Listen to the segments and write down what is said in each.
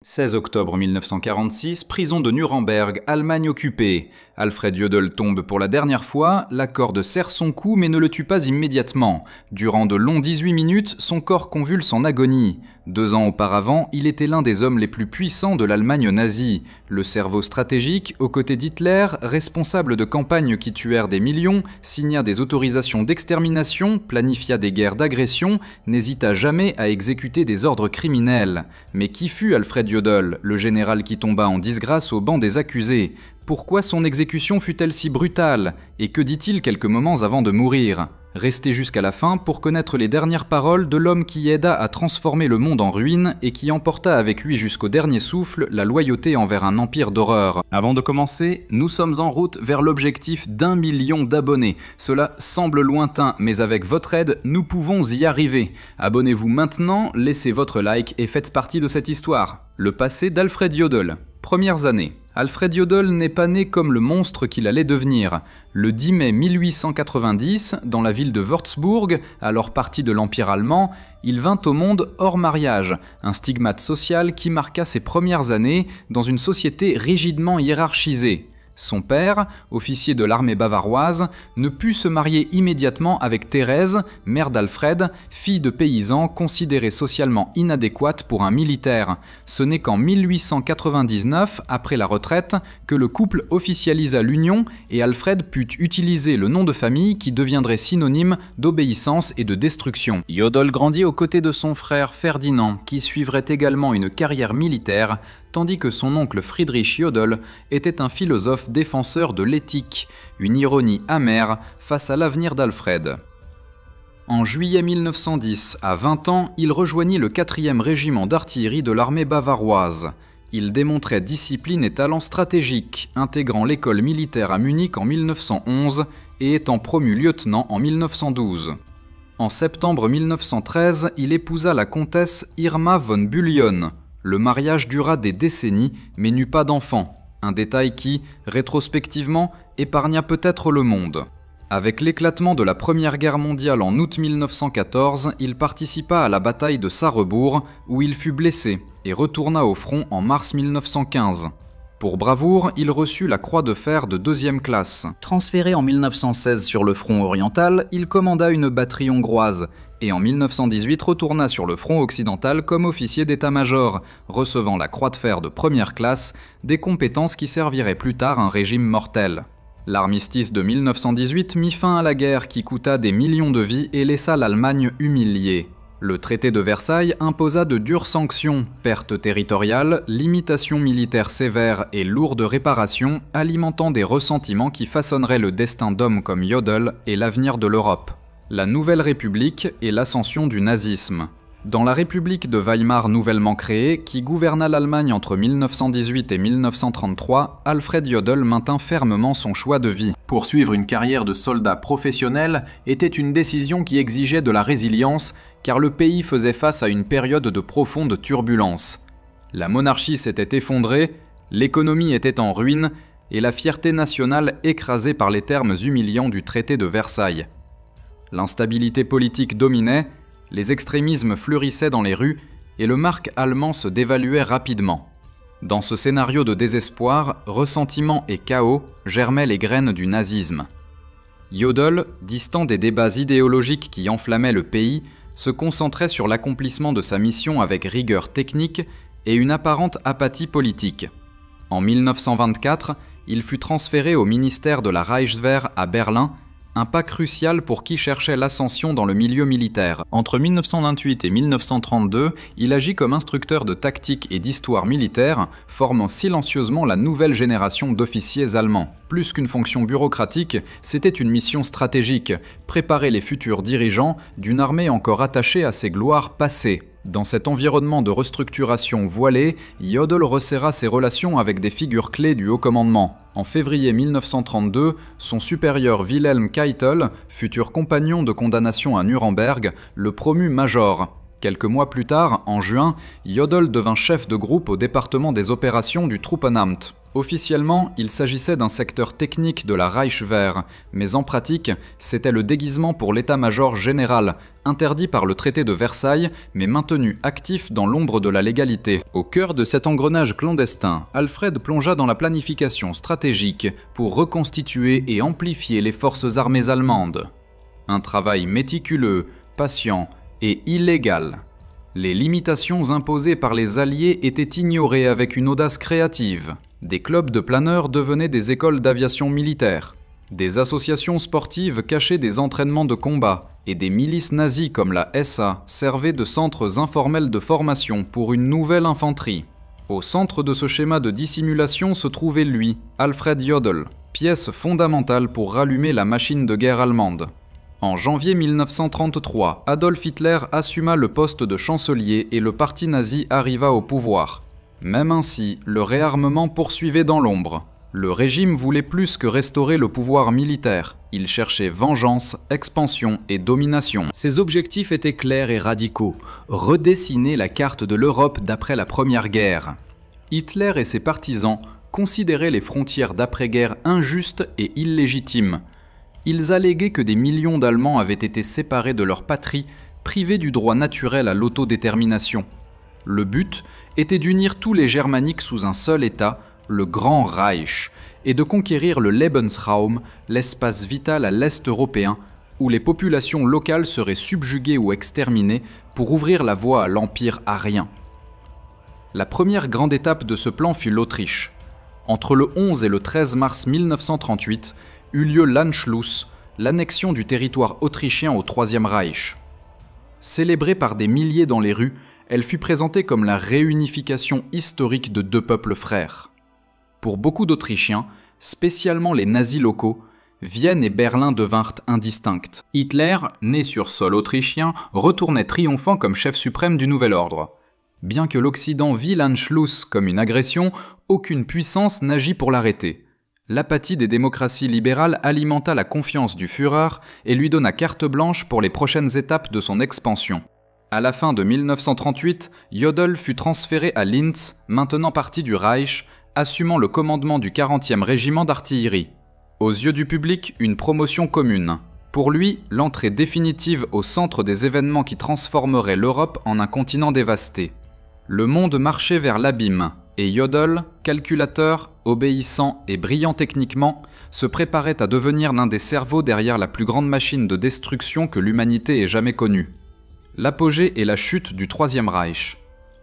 16 octobre 1946, prison de Nuremberg, Allemagne occupée. Alfred Jodl tombe pour la dernière fois, la corde serre son cou mais ne le tue pas immédiatement. Durant de longs 18 minutes, son corps convulse en agonie. 2 ans auparavant, il était l'un des hommes les plus puissants de l'Allemagne nazie. Le cerveau stratégique, aux côtés d'Hitler, responsable de campagnes qui tuèrent des millions, signa des autorisations d'extermination, planifia des guerres d'agression, n'hésita jamais à exécuter des ordres criminels. Mais qui fut Alfred Jodl, le général qui tomba en disgrâce au banc des accusés? Pourquoi son exécution fut-elle si brutale? Et que dit-il quelques moments avant de mourir? Restez jusqu'à la fin pour connaître les dernières paroles de l'homme qui aida à transformer le monde en ruine et qui emporta avec lui jusqu'au dernier souffle la loyauté envers un empire d'horreur. Avant de commencer, nous sommes en route vers l'objectif d'1 million d'abonnés. Cela semble lointain, mais avec votre aide, nous pouvons y arriver. Abonnez-vous maintenant, laissez votre like et faites partie de cette histoire. Le passé d'Alfred Jodl. Premières années. Alfred Jodl n'est pas né comme le monstre qu'il allait devenir. Le 10 mai 1890, dans la ville de Würzburg, alors partie de l'Empire allemand, il vint au monde hors mariage, un stigmate social qui marqua ses premières années dans une société rigidement hiérarchisée. Son père, officier de l'armée bavaroise, ne put se marier immédiatement avec Thérèse, mère d'Alfred, fille de paysan considérée socialement inadéquate pour un militaire. Ce n'est qu'en 1899, après la retraite, que le couple officialisa l'union et Alfred put utiliser le nom de famille qui deviendrait synonyme d'obéissance et de destruction. Jodl grandit aux côtés de son frère Ferdinand, qui suivrait également une carrière militaire, tandis que son oncle Friedrich Jodl était un philosophe défenseur de l'éthique, une ironie amère face à l'avenir d'Alfred. En juillet 1910, à 20 ans, il rejoignit le 4e régiment d'artillerie de l'armée bavaroise. Il démontrait discipline et talent stratégique, intégrant l'école militaire à Munich en 1911 et étant promu lieutenant en 1912. En septembre 1913, il épousa la comtesse Irma von Bullion. Le mariage dura des décennies, mais n'eut pas d'enfant, un détail qui, rétrospectivement, épargna peut-être le monde. Avec l'éclatement de la Première Guerre mondiale en août 1914, il participa à la bataille de Sarrebourg, où il fut blessé, et retourna au front en mars 1915. Pour bravoure, il reçut la Croix de fer de 2e classe. Transféré en 1916 sur le front oriental, il commanda une batterie hongroise, et en 1918 retourna sur le front occidental comme officier d'état-major, recevant la Croix de fer de 1re classe, des compétences qui serviraient plus tard un régime mortel. L'armistice de 1918 mit fin à la guerre qui coûta des millions de vies et laissa l'Allemagne humiliée. Le traité de Versailles imposa de dures sanctions, pertes territoriales, limitations militaires sévères et lourdes réparations, alimentant des ressentiments qui façonneraient le destin d'hommes comme Jodl et l'avenir de l'Europe. La Nouvelle République et l'ascension du nazisme. Dans la République de Weimar nouvellement créée, qui gouverna l'Allemagne entre 1918 et 1933, Alfred Jodl maintint fermement son choix de vie. Poursuivre une carrière de soldat professionnel était une décision qui exigeait de la résilience, car le pays faisait face à une période de profonde turbulence. La monarchie s'était effondrée, l'économie était en ruine, et la fierté nationale écrasée par les termes humiliants du traité de Versailles. L'instabilité politique dominait, les extrémismes fleurissaient dans les rues et le marque allemand se dévaluait rapidement. Dans ce scénario de désespoir, ressentiment et chaos germaient les graines du nazisme. Jodl, distant des débats idéologiques qui enflammaient le pays, se concentrait sur l'accomplissement de sa mission avec rigueur technique et une apparente apathie politique. En 1924, il fut transféré au ministère de la Reichswehr à Berlin, un pas crucial pour qui cherchait l'ascension dans le milieu militaire. Entre 1928 et 1932, il agit comme instructeur de tactique et d'histoire militaire, formant silencieusement la nouvelle génération d'officiers allemands. Plus qu'une fonction bureaucratique, c'était une mission stratégique, préparer les futurs dirigeants d'une armée encore attachée à ses gloires passées. Dans cet environnement de restructuration voilée, Jodl resserra ses relations avec des figures clés du haut commandement. En février 1932, son supérieur Wilhelm Keitel, futur compagnon de condamnation à Nuremberg, le promut major. Quelques mois plus tard, en juin, Jodl devint chef de groupe au département des opérations du Truppenamt. Officiellement, il s'agissait d'un secteur technique de la Reichswehr, mais en pratique, c'était le déguisement pour l'état-major général, interdit par le traité de Versailles, mais maintenu actif dans l'ombre de la légalité. Au cœur de cet engrenage clandestin, Alfred plongea dans la planification stratégique pour reconstituer et amplifier les forces armées allemandes. Un travail méticuleux, patient et illégal. Les limitations imposées par les Alliés étaient ignorées avec une audace créative. Des clubs de planeurs devenaient des écoles d'aviation militaire. Des associations sportives cachaient des entraînements de combat, et des milices nazies comme la SA servaient de centres informels de formation pour une nouvelle infanterie. Au centre de ce schéma de dissimulation se trouvait lui, Alfred Jodl, pièce fondamentale pour rallumer la machine de guerre allemande. En janvier 1933, Adolf Hitler assuma le poste de chancelier et le parti nazi arriva au pouvoir. Même ainsi, le réarmement poursuivait dans l'ombre. Le régime voulait plus que restaurer le pouvoir militaire. Il cherchait vengeance, expansion et domination. Ses objectifs étaient clairs et radicaux. Redessiner la carte de l'Europe d'après la Première Guerre. Hitler et ses partisans considéraient les frontières d'après-guerre injustes et illégitimes. Ils alléguaient que des millions d'Allemands avaient été séparés de leur patrie, privés du droit naturel à l'autodétermination. Le but était d'unir tous les germaniques sous un seul État, le Grand Reich, et de conquérir le Lebensraum, l'espace vital à l'Est européen, où les populations locales seraient subjuguées ou exterminées pour ouvrir la voie à l'Empire arien. La première grande étape de ce plan fut l'Autriche. Entre le 11 et le 13 mars 1938, eut lieu l'Anschluss, l'annexion du territoire autrichien au Troisième Reich. Célébrée par des milliers dans les rues, elle fut présentée comme la réunification historique de deux peuples frères. Pour beaucoup d'Autrichiens, spécialement les nazis locaux, Vienne et Berlin devinrent indistinctes. Hitler, né sur sol autrichien, retournait triomphant comme chef suprême du nouvel ordre. Bien que l'Occident vit l'Anschluss comme une agression, aucune puissance n'agit pour l'arrêter. L'apathie des démocraties libérales alimenta la confiance du Führer et lui donna carte blanche pour les prochaines étapes de son expansion. À la fin de 1938, Jodl fut transféré à Linz, maintenant partie du Reich, assumant le commandement du 40e régiment d'artillerie. Aux yeux du public, une promotion commune. Pour lui, l'entrée définitive au centre des événements qui transformeraient l'Europe en un continent dévasté. Le monde marchait vers l'abîme, et Jodl, calculateur, obéissant et brillant techniquement, se préparait à devenir l'un des cerveaux derrière la plus grande machine de destruction que l'humanité ait jamais connue. L'apogée est la chute du Troisième Reich.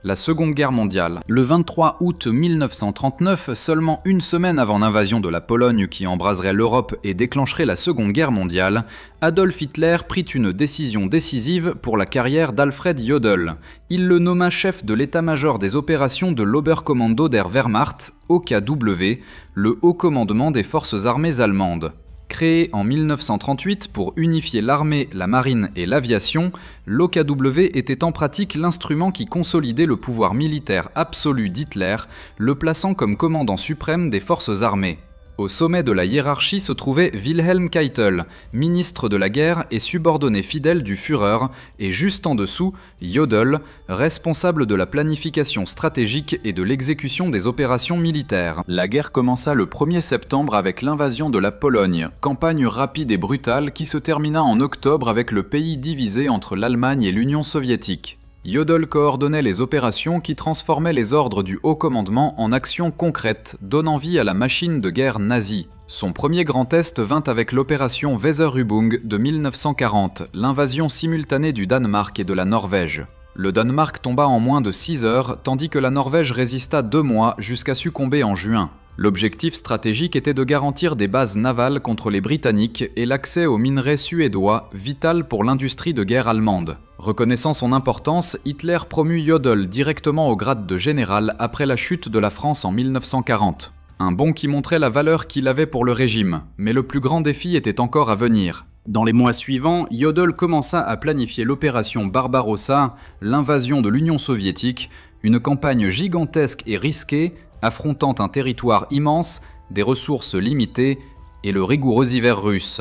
La Seconde Guerre mondiale. Le 23 août 1939, seulement une semaine avant l'invasion de la Pologne qui embraserait l'Europe et déclencherait la Seconde Guerre mondiale, Adolf Hitler prit une décision décisive pour la carrière d'Alfred Jodl. Il le nomma chef de l'état-major des opérations de l'Oberkommando der Wehrmacht, OKW, le haut commandement des forces armées allemandes. Créé en 1938 pour unifier l'armée, la marine et l'aviation, l'OKW était en pratique l'instrument qui consolidait le pouvoir militaire absolu d'Hitler, le plaçant comme commandant suprême des forces armées. Au sommet de la hiérarchie se trouvait Wilhelm Keitel, ministre de la guerre et subordonné fidèle du Führer, et juste en dessous, Jodl, responsable de la planification stratégique et de l'exécution des opérations militaires. La guerre commença le 1er septembre avec l'invasion de la Pologne, campagne rapide et brutale qui se termina en octobre avec le pays divisé entre l'Allemagne et l'Union soviétique. Jodl coordonnait les opérations qui transformaient les ordres du haut commandement en actions concrètes, donnant vie à la machine de guerre nazie. Son premier grand test vint avec l'opération Weserübung de 1940, l'invasion simultanée du Danemark et de la Norvège. Le Danemark tomba en moins de 6 heures, tandis que la Norvège résista 2 mois jusqu'à succomber en juin. L'objectif stratégique était de garantir des bases navales contre les Britanniques et l'accès aux minerais suédois, vital pour l'industrie de guerre allemande. Reconnaissant son importance, Hitler promut Jodl directement au grade de général après la chute de la France en 1940. Un bond qui montrait la valeur qu'il avait pour le régime, mais le plus grand défi était encore à venir. Dans les mois suivants, Jodl commença à planifier l'opération Barbarossa, l'invasion de l'Union soviétique, une campagne gigantesque et risquée, affrontant un territoire immense, des ressources limitées et le rigoureux hiver russe.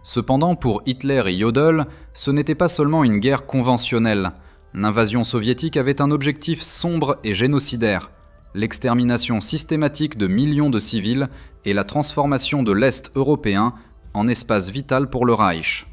Cependant, pour Hitler et Jodl, ce n'était pas seulement une guerre conventionnelle. L'invasion soviétique avait un objectif sombre et génocidaire, l'extermination systématique de millions de civils et la transformation de l'Est européen en espace vital pour le Reich.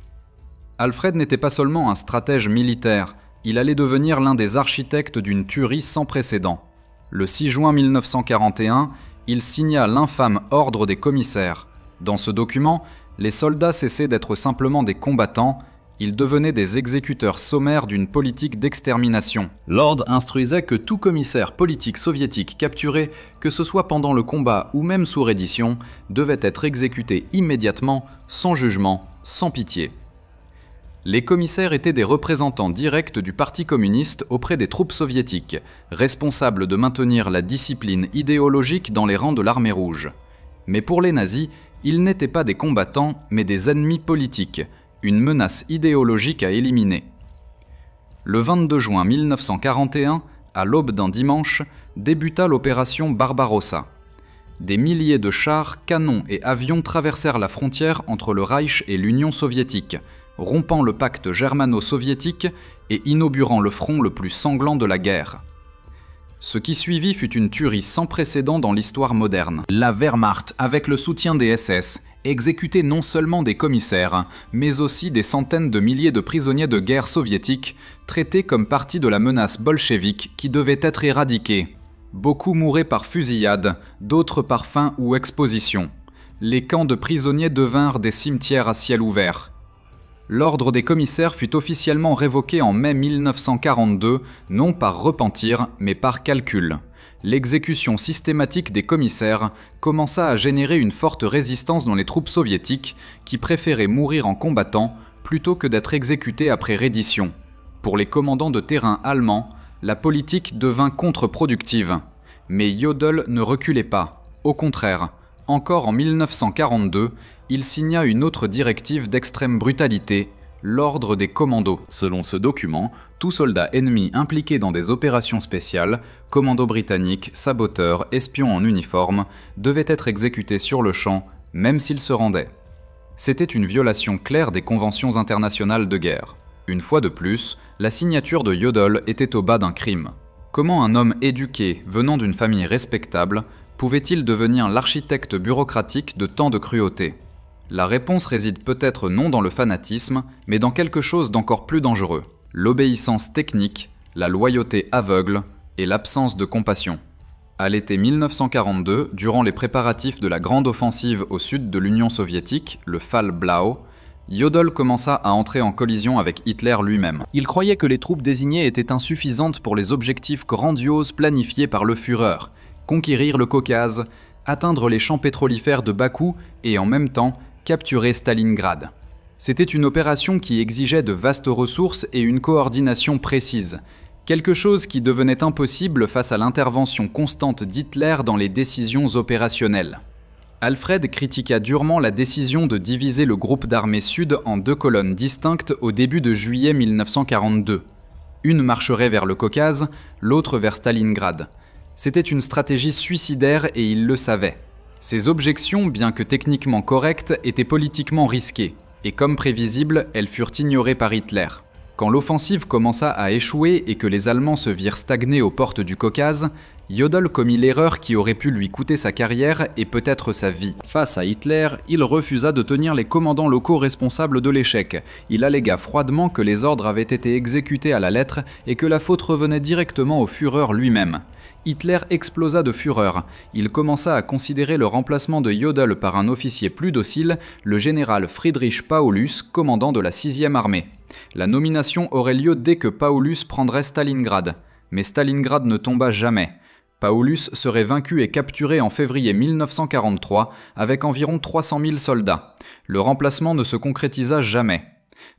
Alfred n'était pas seulement un stratège militaire, il allait devenir l'un des architectes d'une tuerie sans précédent. Le 6 juin 1941, il signa l'infâme Ordre des commissaires. Dans ce document, les soldats cessaient d'être simplement des combattants, ils devenaient des exécuteurs sommaires d'une politique d'extermination. L'ordre instruisait que tout commissaire politique soviétique capturé, que ce soit pendant le combat ou même sous reddition, devait être exécuté immédiatement, sans jugement, sans pitié. Les commissaires étaient des représentants directs du Parti communiste auprès des troupes soviétiques, responsables de maintenir la discipline idéologique dans les rangs de l'armée rouge. Mais pour les nazis, ils n'étaient pas des combattants, mais des ennemis politiques, une menace idéologique à éliminer. Le 22 juin 1941, à l'aube d'un dimanche, débuta l'opération Barbarossa. Des milliers de chars, canons et avions traversèrent la frontière entre le Reich et l'Union soviétique, rompant le pacte germano-soviétique et inaugurant le front le plus sanglant de la guerre. Ce qui suivit fut une tuerie sans précédent dans l'histoire moderne. La Wehrmacht, avec le soutien des SS, exécutait non seulement des commissaires, mais aussi des centaines de milliers de prisonniers de guerre soviétiques, traités comme partie de la menace bolchevique qui devait être éradiquée. Beaucoup mouraient par fusillade, d'autres par faim ou exposition. Les camps de prisonniers devinrent des cimetières à ciel ouvert. L'ordre des commissaires fut officiellement révoqué en mai 1942, non par repentir, mais par calcul. L'exécution systématique des commissaires commença à générer une forte résistance dans les troupes soviétiques, qui préféraient mourir en combattant plutôt que d'être exécutés après reddition. Pour les commandants de terrain allemands, la politique devint contre-productive. Mais Jodl ne reculait pas. Au contraire, encore en 1942, il signa une autre directive d'extrême brutalité, l'ordre des commandos. Selon ce document, tout soldat ennemi impliqué dans des opérations spéciales, commandos britanniques, saboteurs, espions en uniforme, devait être exécuté sur le champ, même s'il se rendait. C'était une violation claire des conventions internationales de guerre. Une fois de plus, la signature de Jodl était au bas d'un crime. Comment un homme éduqué, venant d'une famille respectable, pouvait-il devenir l'architecte bureaucratique de tant de cruauté ? La réponse réside peut-être non dans le fanatisme, mais dans quelque chose d'encore plus dangereux. L'obéissance technique, la loyauté aveugle et l'absence de compassion. À l'été 1942, durant les préparatifs de la grande offensive au sud de l'Union soviétique, le Fall Blau, Jodl commença à entrer en collision avec Hitler lui-même. Il croyait que les troupes désignées étaient insuffisantes pour les objectifs grandioses planifiés par le Führer, conquérir le Caucase, atteindre les champs pétrolifères de Bakou et en même temps capturer Stalingrad. C'était une opération qui exigeait de vastes ressources et une coordination précise, quelque chose qui devenait impossible face à l'intervention constante d'Hitler dans les décisions opérationnelles. Alfred critiqua durement la décision de diviser le groupe d'armées sud en deux colonnes distinctes au début de juillet 1942. Une marcherait vers le Caucase, l'autre vers Stalingrad. C'était une stratégie suicidaire et il le savait. Ces objections, bien que techniquement correctes, étaient politiquement risquées, et comme prévisible, elles furent ignorées par Hitler. Quand l'offensive commença à échouer et que les Allemands se virent stagner aux portes du Caucase, Jodl commit l'erreur qui aurait pu lui coûter sa carrière et peut-être sa vie. Face à Hitler, il refusa de tenir les commandants locaux responsables de l'échec. Il allégua froidement que les ordres avaient été exécutés à la lettre et que la faute revenait directement au Führer lui-même. Hitler explosa de fureur. Il commença à considérer le remplacement de Jodl par un officier plus docile, le général Friedrich Paulus, commandant de la 6e armée. La nomination aurait lieu dès que Paulus prendrait Stalingrad. Mais Stalingrad ne tomba jamais. Paulus serait vaincu et capturé en février 1943 avec environ 300 000 soldats. Le remplacement ne se concrétisa jamais.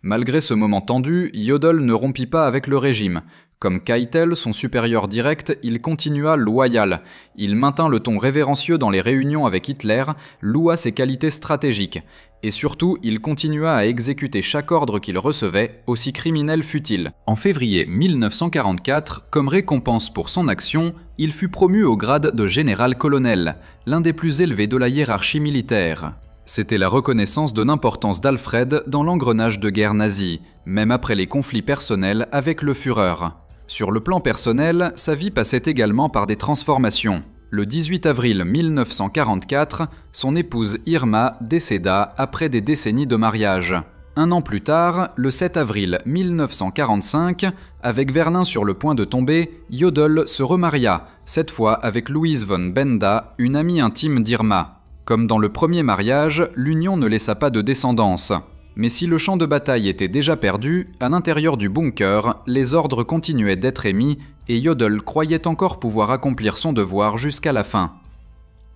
Malgré ce moment tendu, Jodl ne rompit pas avec le régime. Comme Keitel, son supérieur direct, il continua loyal. Il maintint le ton révérencieux dans les réunions avec Hitler, loua ses qualités stratégiques. Et surtout, il continua à exécuter chaque ordre qu'il recevait, aussi criminel fût-il. En février 1944, comme récompense pour son action, il fut promu au grade de général-colonel, l'un des plus élevés de la hiérarchie militaire. C'était la reconnaissance de l'importance d'Alfred dans l'engrenage de guerre nazie, même après les conflits personnels avec le Führer. Sur le plan personnel, sa vie passait également par des transformations. Le 18 avril 1944, son épouse Irma décéda après des décennies de mariage. Un an plus tard, le 7 avril 1945, avec Berlin sur le point de tomber, Jodl se remaria, cette fois avec Louise von Benda, une amie intime d'Irma. Comme dans le premier mariage, l'union ne laissa pas de descendance. Mais si le champ de bataille était déjà perdu, à l'intérieur du bunker, les ordres continuaient d'être émis et Jodl croyait encore pouvoir accomplir son devoir jusqu'à la fin.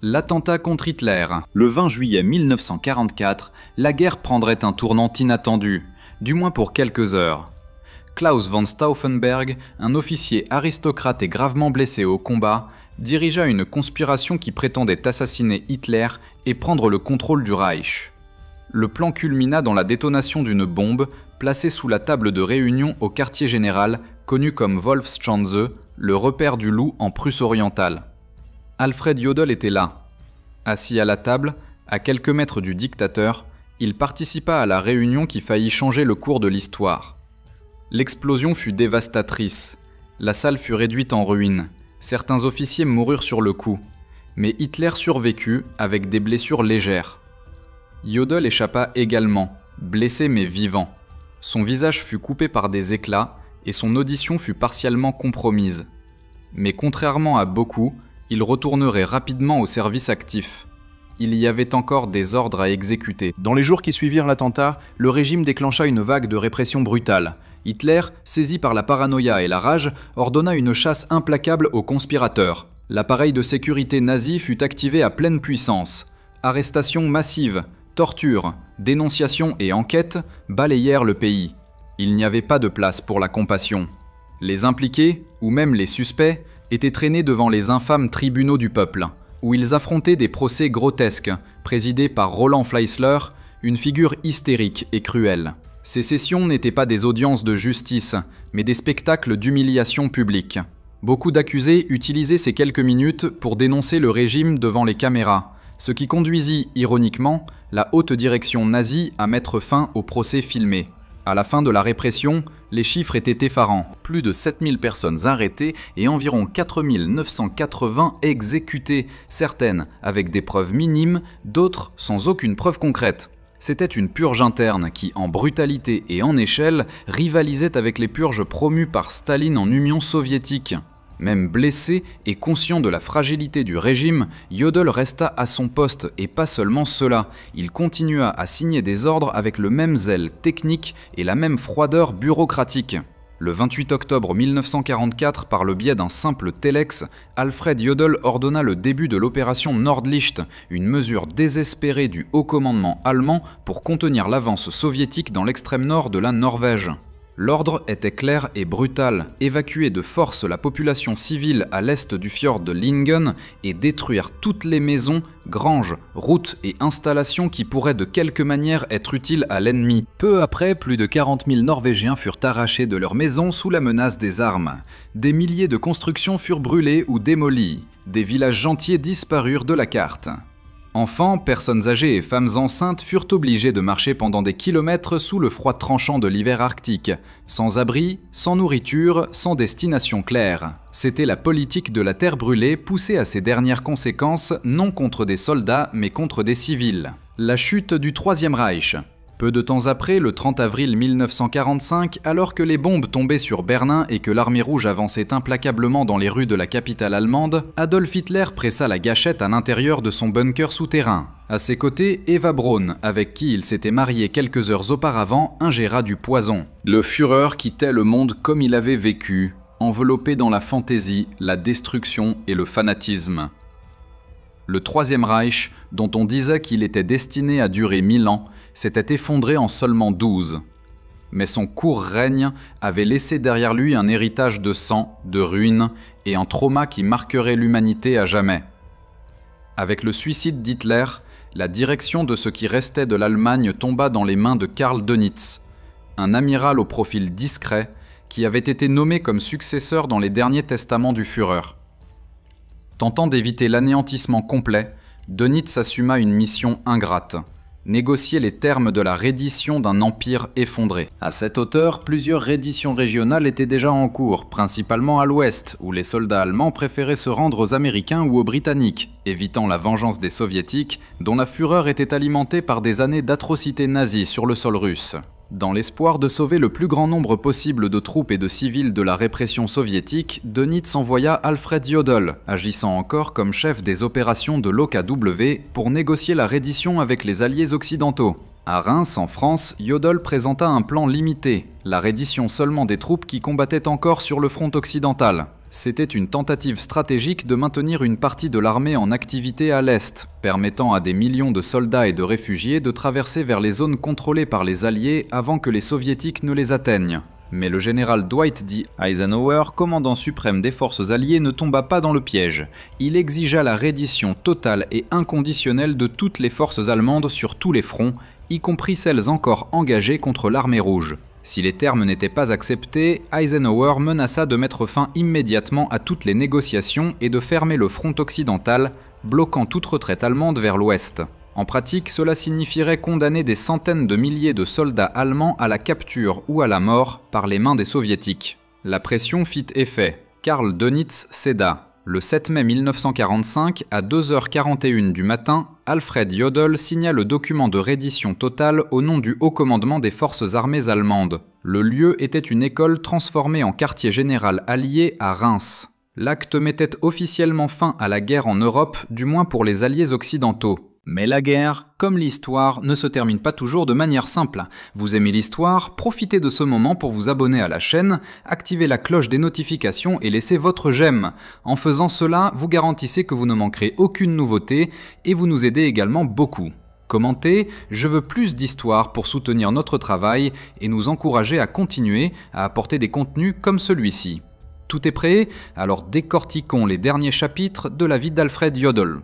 L'attentat contre Hitler. Le 20 juillet 1944, la guerre prendrait un tournant inattendu, du moins pour quelques heures. Klaus von Stauffenberg, un officier aristocrate et gravement blessé au combat, dirigea une conspiration qui prétendait assassiner Hitler et prendre le contrôle du Reich. Le plan culmina dans la détonation d'une bombe placée sous la table de réunion au quartier général, connu comme Wolfschanze, le repère du loup en Prusse orientale. Alfred Jodl était là. Assis à la table, à quelques mètres du dictateur, il participa à la réunion qui faillit changer le cours de l'histoire. L'explosion fut dévastatrice. La salle fut réduite en ruines. Certains officiers moururent sur le coup. Mais Hitler survécut avec des blessures légères. Jodl échappa également, blessé mais vivant. Son visage fut coupé par des éclats et son audition fut partiellement compromise. Mais contrairement à beaucoup, il retournerait rapidement au service actif. Il y avait encore des ordres à exécuter. Dans les jours qui suivirent l'attentat, le régime déclencha une vague de répression brutale. Hitler, saisi par la paranoïa et la rage, ordonna une chasse implacable aux conspirateurs. L'appareil de sécurité nazi fut activé à pleine puissance. Arrestations massives, tortures, dénonciations et enquêtes balayèrent le pays. Il n'y avait pas de place pour la compassion. Les impliqués, ou même les suspects, étaient traînés devant les infâmes tribunaux du peuple, où ils affrontaient des procès grotesques, présidés par Roland Fleisler, une figure hystérique et cruelle. Ces sessions n'étaient pas des audiences de justice, mais des spectacles d'humiliation publique. Beaucoup d'accusés utilisaient ces quelques minutes pour dénoncer le régime devant les caméras, ce qui conduisit, ironiquement, la haute direction nazie à mettre fin aux procès filmés. À la fin de la répression, les chiffres étaient effarants. Plus de 7000 personnes arrêtées et environ 4980 exécutées, certaines avec des preuves minimes, d'autres sans aucune preuve concrète. C'était une purge interne qui, en brutalité et en échelle, rivalisait avec les purges promues par Staline en Union soviétique. Même blessé et conscient de la fragilité du régime, Jodl resta à son poste et pas seulement cela, il continua à signer des ordres avec le même zèle technique et la même froideur bureaucratique. Le 28 octobre 1944, par le biais d'un simple téléx, Alfred Jodl ordonna le début de l'opération Nordlicht, une mesure désespérée du haut commandement allemand pour contenir l'avance soviétique dans l'extrême nord de la Norvège. L'ordre était clair et brutal, évacuer de force la population civile à l'est du fjord de Lingen et détruire toutes les maisons, granges, routes et installations qui pourraient de quelque manière être utiles à l'ennemi. Peu après, plus de 40 000 Norvégiens furent arrachés de leurs maisons sous la menace des armes. Des milliers de constructions furent brûlées ou démolies. Des villages entiers disparurent de la carte. Enfants, personnes âgées et femmes enceintes furent obligés de marcher pendant des kilomètres sous le froid tranchant de l'hiver arctique, sans abri, sans nourriture, sans destination claire. C'était la politique de la terre brûlée poussée à ses dernières conséquences, non contre des soldats mais contre des civils. La chute du Troisième Reich. Peu de temps après, le 30 avril 1945, alors que les bombes tombaient sur Berlin et que l'armée rouge avançait implacablement dans les rues de la capitale allemande, Adolf Hitler pressa la gâchette à l'intérieur de son bunker souterrain. À ses côtés, Eva Braun, avec qui il s'était marié quelques heures auparavant, ingéra du poison. Le Führer quittait le monde comme il avait vécu, enveloppé dans la fantaisie, la destruction et le fanatisme. Le Troisième Reich, dont on disait qu'il était destiné à durer 1000 ans, s'était effondré en seulement 12. Mais son court règne avait laissé derrière lui un héritage de sang, de ruines et un trauma qui marquerait l'humanité à jamais. Avec le suicide d'Hitler, la direction de ce qui restait de l'Allemagne tomba dans les mains de Karl Dönitz, un amiral au profil discret qui avait été nommé comme successeur dans les derniers testaments du Führer. Tentant d'éviter l'anéantissement complet, Dönitz assuma une mission ingrate. négocier les termes de la reddition d'un empire effondré. À cette hauteur, plusieurs redditions régionales étaient déjà en cours, principalement à l'ouest, où les soldats allemands préféraient se rendre aux Américains ou aux Britanniques, évitant la vengeance des Soviétiques, dont la fureur était alimentée par des années d'atrocités nazies sur le sol russe. Dans l'espoir de sauver le plus grand nombre possible de troupes et de civils de la répression soviétique, Dönitz envoya Alfred Jodl, agissant encore comme chef des opérations de l'OKW, pour négocier la reddition avec les alliés occidentaux. À Reims, en France, Jodl présenta un plan limité, la reddition seulement des troupes qui combattaient encore sur le front occidental. C'était une tentative stratégique de maintenir une partie de l'armée en activité à l'Est, permettant à des millions de soldats et de réfugiés de traverser vers les zones contrôlées par les Alliés avant que les Soviétiques ne les atteignent. Mais le général Dwight D. Eisenhower, commandant suprême des forces alliées, ne tomba pas dans le piège. Il exigea la reddition totale et inconditionnelle de toutes les forces allemandes sur tous les fronts, y compris celles encore engagées contre l'armée rouge. Si les termes n'étaient pas acceptés, Eisenhower menaça de mettre fin immédiatement à toutes les négociations et de fermer le front occidental, bloquant toute retraite allemande vers l'ouest. En pratique, cela signifierait condamner des centaines de milliers de soldats allemands à la capture ou à la mort par les mains des soviétiques. La pression fit effet. Karl Dönitz céda. Le 7 mai 1945, à 2h41 du matin, Alfred Jodl signa le document de reddition totale au nom du haut commandement des forces armées allemandes. Le lieu était une école transformée en quartier général allié à Reims. L'acte mettait officiellement fin à la guerre en Europe, du moins pour les alliés occidentaux. Mais la guerre, comme l'histoire, ne se termine pas toujours de manière simple. Vous aimez l'histoire? Profitez de ce moment pour vous abonner à la chaîne, activer la cloche des notifications et laisser votre j'aime. En faisant cela, vous garantissez que vous ne manquerez aucune nouveauté et vous nous aidez également beaucoup. Commentez « Je veux plus d'histoire » pour soutenir notre travail et nous encourager à continuer à apporter des contenus comme celui-ci. Tout est prêt? Alors décortiquons les derniers chapitres de la vie d'Alfred Jodl.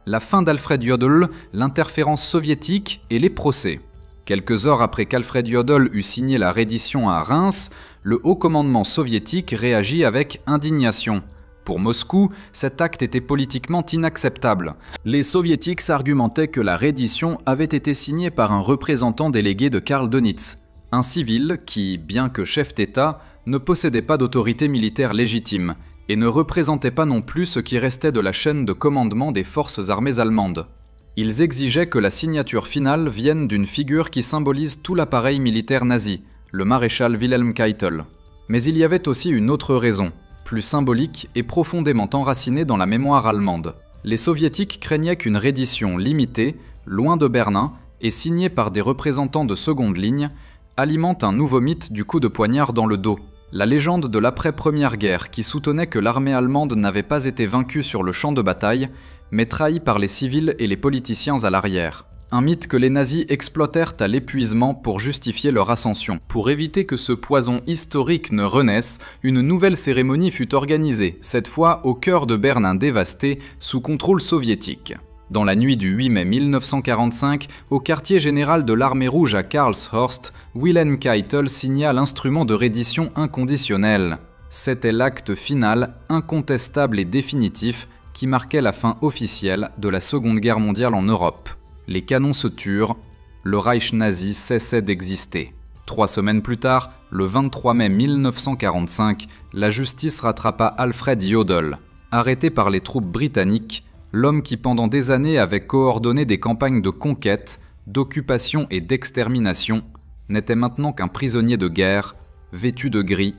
La fin d'Alfred Jodl, l'interférence soviétique et les procès. Quelques heures après qu'Alfred Jodl eut signé la reddition à Reims, le haut commandement soviétique réagit avec indignation. Pour Moscou, cet acte était politiquement inacceptable. Les soviétiques s'argumentaient que la reddition avait été signée par un représentant délégué de Karl Dönitz, un civil qui, bien que chef d'État, ne possédait pas d'autorité militaire légitime, et ne représentait pas non plus ce qui restait de la chaîne de commandement des forces armées allemandes. Ils exigeaient que la signature finale vienne d'une figure qui symbolise tout l'appareil militaire nazi, le maréchal Wilhelm Keitel. Mais il y avait aussi une autre raison, plus symbolique et profondément enracinée dans la mémoire allemande. Les soviétiques craignaient qu'une reddition limitée, loin de Berlin, et signée par des représentants de seconde ligne, alimente un nouveau mythe du coup de poignard dans le dos. La légende de l'après-première guerre qui soutenait que l'armée allemande n'avait pas été vaincue sur le champ de bataille, mais trahie par les civils et les politiciens à l'arrière. Un mythe que les nazis exploitèrent à l'épuisement pour justifier leur ascension. Pour éviter que ce poison historique ne renaisse, une nouvelle cérémonie fut organisée, cette fois au cœur de Berlin dévasté, sous contrôle soviétique. Dans la nuit du 8 mai 1945, au quartier général de l'armée rouge à Karlshorst, Wilhelm Keitel signa l'instrument de reddition inconditionnel. C'était l'acte final, incontestable et définitif, qui marquait la fin officielle de la Seconde Guerre mondiale en Europe. Les canons se turent, le Reich nazi cessait d'exister. 3 semaines plus tard, le 23 mai 1945, la justice rattrapa Alfred Jodl. Arrêté par les troupes britanniques, l'homme qui pendant des années avait coordonné des campagnes de conquête, d'occupation et d'extermination, n'était maintenant qu'un prisonnier de guerre, vêtu de gris,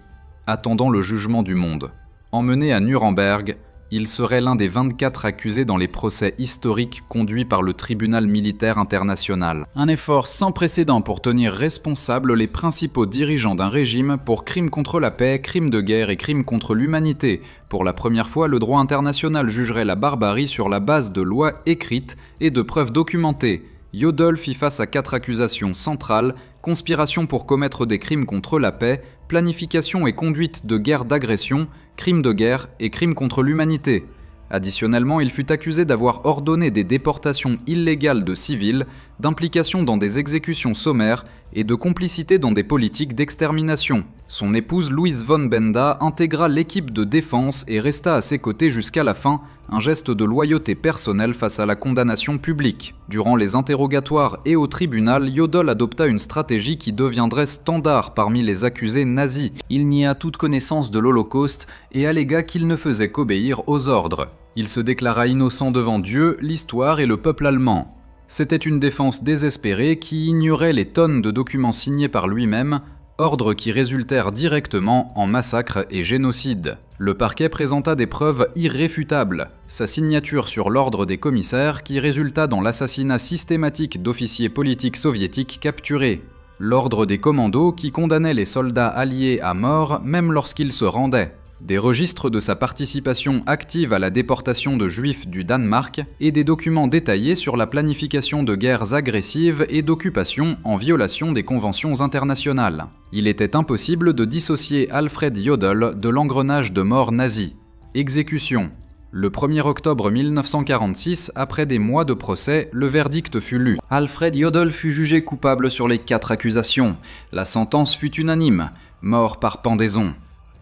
attendant le jugement du monde. Emmené à Nuremberg, il serait l'un des 24 accusés dans les procès historiques conduits par le tribunal militaire international. Un effort sans précédent pour tenir responsables les principaux dirigeants d'un régime pour crimes contre la paix, crimes de guerre et crimes contre l'humanité. Pour la première fois, le droit international jugerait la barbarie sur la base de lois écrites et de preuves documentées. Jodl fit face à 4 accusations centrales: conspiration pour commettre des crimes contre la paix, planification et conduite de guerre d'agression, crimes de guerre et crimes contre l'humanité. Additionnellement, il fut accusé d'avoir ordonné des déportations illégales de civils, d'implication dans des exécutions sommaires et de complicité dans des politiques d'extermination. Son épouse Louise von Benda intégra l'équipe de défense et resta à ses côtés jusqu'à la fin, un geste de loyauté personnelle face à la condamnation publique. Durant les interrogatoires et au tribunal, Jodl adopta une stratégie qui deviendrait standard parmi les accusés nazis. Il nia toute connaissance de l'Holocauste et allégua qu'il ne faisait qu'obéir aux ordres. Il se déclara innocent devant Dieu, l'histoire et le peuple allemand. C'était une défense désespérée qui ignorait les tonnes de documents signés par lui-même, ordres qui résultèrent directement en massacres et génocide. Le parquet présenta des preuves irréfutables, sa signature sur l'ordre des commissaires qui résulta dans l'assassinat systématique d'officiers politiques soviétiques capturés, l'ordre des commandos qui condamnait les soldats alliés à mort même lorsqu'ils se rendaient, des registres de sa participation active à la déportation de juifs du Danemark et des documents détaillés sur la planification de guerres agressives et d'occupations en violation des conventions internationales. Il était impossible de dissocier Alfred Jodl de l'engrenage de mort nazi. Exécution. Le 1er octobre 1946, après des mois de procès, le verdict fut lu. Alfred Jodl fut jugé coupable sur les 4 accusations. La sentence fut unanime, mort par pendaison.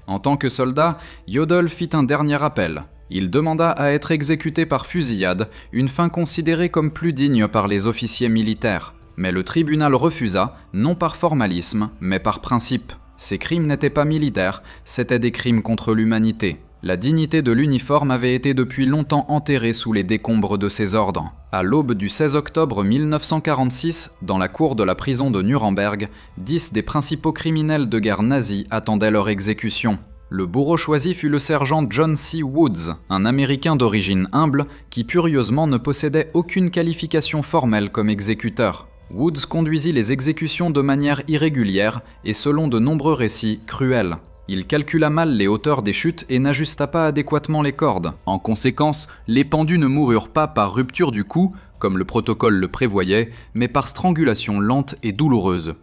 En tant que soldat, Jodl fit un dernier appel. Il demanda à être exécuté par fusillade, une fin considérée comme plus digne par les officiers militaires. Mais le tribunal refusa, non par formalisme, mais par principe. Ces crimes n'étaient pas militaires, c'étaient des crimes contre l'humanité. La dignité de l'uniforme avait été depuis longtemps enterrée sous les décombres de ces ordres. À l'aube du 16 octobre 1946, dans la cour de la prison de Nuremberg, 10 des principaux criminels de guerre nazis attendaient leur exécution. Le bourreau choisi fut le sergent John C. Woods, un Américain d'origine humble qui curieusement ne possédait aucune qualification formelle comme exécuteur. Woods conduisit les exécutions de manière irrégulière et selon de nombreux récits cruels. Il calcula mal les hauteurs des chutes et n'ajusta pas adéquatement les cordes. En conséquence, les pendus ne moururent pas par rupture du cou, comme le protocole le prévoyait, mais par strangulation lente et douloureuse.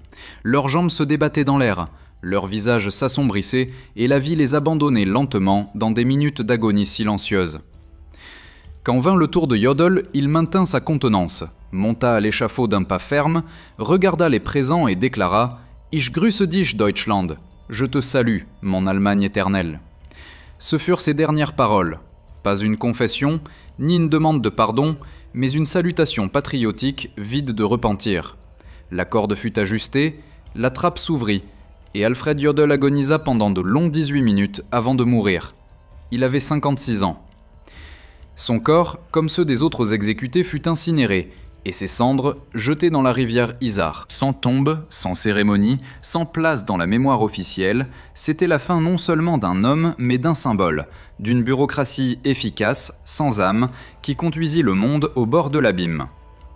Leurs jambes se débattaient dans l'air, leurs visages s'assombrissaient et la vie les abandonnait lentement dans des minutes d'agonie silencieuse. Quand vint le tour de Jodl, il maintint sa contenance, monta à l'échafaud d'un pas ferme, regarda les présents et déclara « Ich grüße dich, Deutschland ». Je te salue, mon Allemagne éternelle. Ce furent ses dernières paroles. Pas une confession, ni une demande de pardon, mais une salutation patriotique vide de repentir. La corde fut ajustée, la trappe s'ouvrit, et Alfred Jodl agonisa pendant de longues 18 minutes avant de mourir. Il avait 56 ans. Son corps, comme ceux des autres exécutés, fut incinéré, et ses cendres jetées dans la rivière Isar. Sans tombe, sans cérémonie, sans place dans la mémoire officielle, c'était la fin non seulement d'un homme, mais d'un symbole, d'une bureaucratie efficace, sans âme, qui conduisit le monde au bord de l'abîme.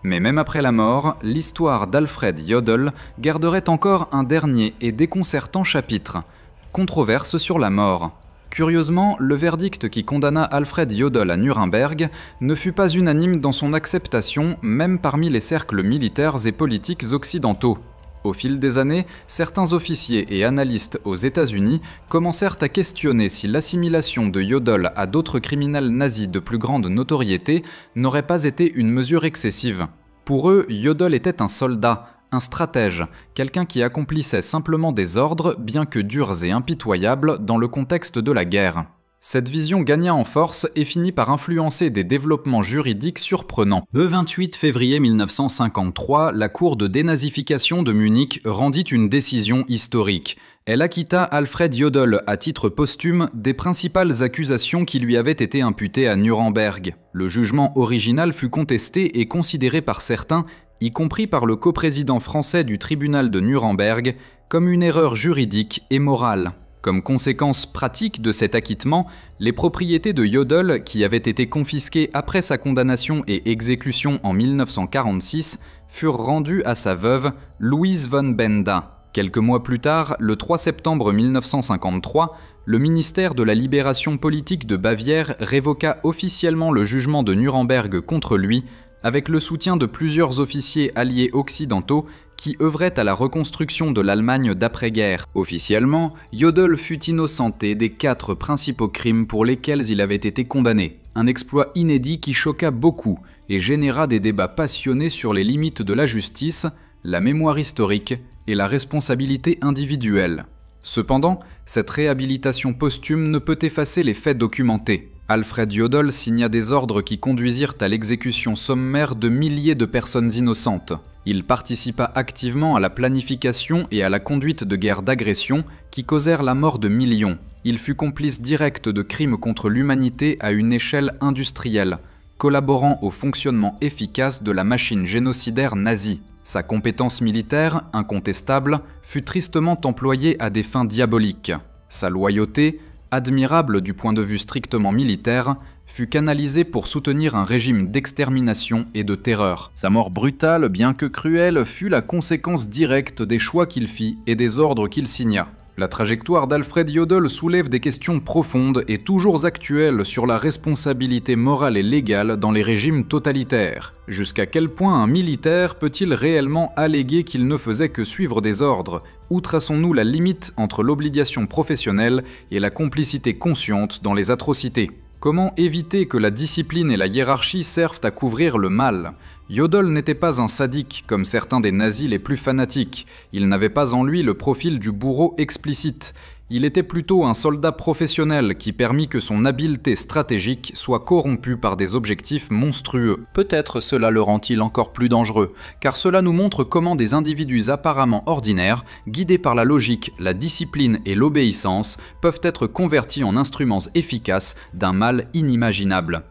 Mais même après la mort, l'histoire d'Alfred Jodl garderait encore un dernier et déconcertant chapitre, controverse sur la mort. Curieusement, le verdict qui condamna Alfred Jodl à Nuremberg ne fut pas unanime dans son acceptation, même parmi les cercles militaires et politiques occidentaux. Au fil des années, certains officiers et analystes aux États-Unis commencèrent à questionner si l'assimilation de Jodl à d'autres criminels nazis de plus grande notoriété n'aurait pas été une mesure excessive. Pour eux, Jodl était un soldat, un stratège, quelqu'un qui accomplissait simplement des ordres, bien que durs et impitoyables, dans le contexte de la guerre. Cette vision gagna en force et finit par influencer des développements juridiques surprenants. Le 28 février 1953, la Cour de dénazification de Munich rendit une décision historique. Elle acquitta Alfred Jodl à titre posthume des principales accusations qui lui avaient été imputées à Nuremberg. Le jugement original fut contesté et considéré par certains, y compris par le coprésident français du tribunal de Nuremberg, comme une erreur juridique et morale. Comme conséquence pratique de cet acquittement, les propriétés de Jodl, qui avaient été confisquées après sa condamnation et exécution en 1946, furent rendues à sa veuve, Louise von Benda. Quelques mois plus tard, le 3 septembre 1953, le ministère de la Libération politique de Bavière révoqua officiellement le jugement de Nuremberg contre lui, avec le soutien de plusieurs officiers alliés occidentaux qui œuvraient à la reconstruction de l'Allemagne d'après-guerre. Officiellement, Jodl fut innocenté des 4 principaux crimes pour lesquels il avait été condamné. Un exploit inédit qui choqua beaucoup et généra des débats passionnés sur les limites de la justice, la mémoire historique et la responsabilité individuelle. Cependant, cette réhabilitation posthume ne peut effacer les faits documentés. Alfred Jodl signa des ordres qui conduisirent à l'exécution sommaire de milliers de personnes innocentes. Il participa activement à la planification et à la conduite de guerres d'agression qui causèrent la mort de millions. Il fut complice direct de crimes contre l'humanité à une échelle industrielle, collaborant au fonctionnement efficace de la machine génocidaire nazie. Sa compétence militaire, incontestable, fut tristement employée à des fins diaboliques. Sa loyauté, admirable du point de vue strictement militaire, fut canalisée pour soutenir un régime d'extermination et de terreur. Sa mort brutale, bien que cruelle, fut la conséquence directe des choix qu'il fit et des ordres qu'il signa. La trajectoire d'Alfred Jodl soulève des questions profondes et toujours actuelles sur la responsabilité morale et légale dans les régimes totalitaires. Jusqu'à quel point un militaire peut-il réellement alléguer qu'il ne faisait que suivre des ordres? Où traçons-nous la limite entre l'obligation professionnelle et la complicité consciente dans les atrocités? Comment éviter que la discipline et la hiérarchie servent à couvrir le mal? Jodl n'était pas un sadique comme certains des nazis les plus fanatiques. Il n'avait pas en lui le profil du bourreau explicite. Il était plutôt un soldat professionnel qui permit que son habileté stratégique soit corrompue par des objectifs monstrueux. Peut-être cela le rend-il encore plus dangereux, car cela nous montre comment des individus apparemment ordinaires, guidés par la logique, la discipline et l'obéissance, peuvent être convertis en instruments efficaces d'un mal inimaginable.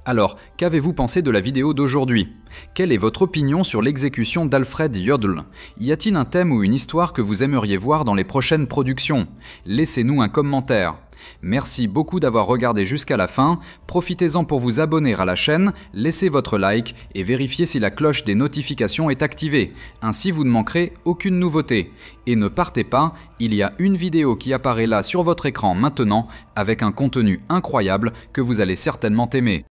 Alors, qu'avez-vous pensé de la vidéo d'aujourd'hui? Quelle est votre opinion sur l'exécution d'Alfred Jodl? Y a-t-il un thème ou une histoire que vous aimeriez voir dans les prochaines productions? Laissez-nous un commentaire. Merci beaucoup d'avoir regardé jusqu'à la fin, profitez-en pour vous abonner à la chaîne, laissez votre like et vérifiez si la cloche des notifications est activée, ainsi vous ne manquerez aucune nouveauté. Et ne partez pas, il y a une vidéo qui apparaît là sur votre écran maintenant avec un contenu incroyable que vous allez certainement aimer.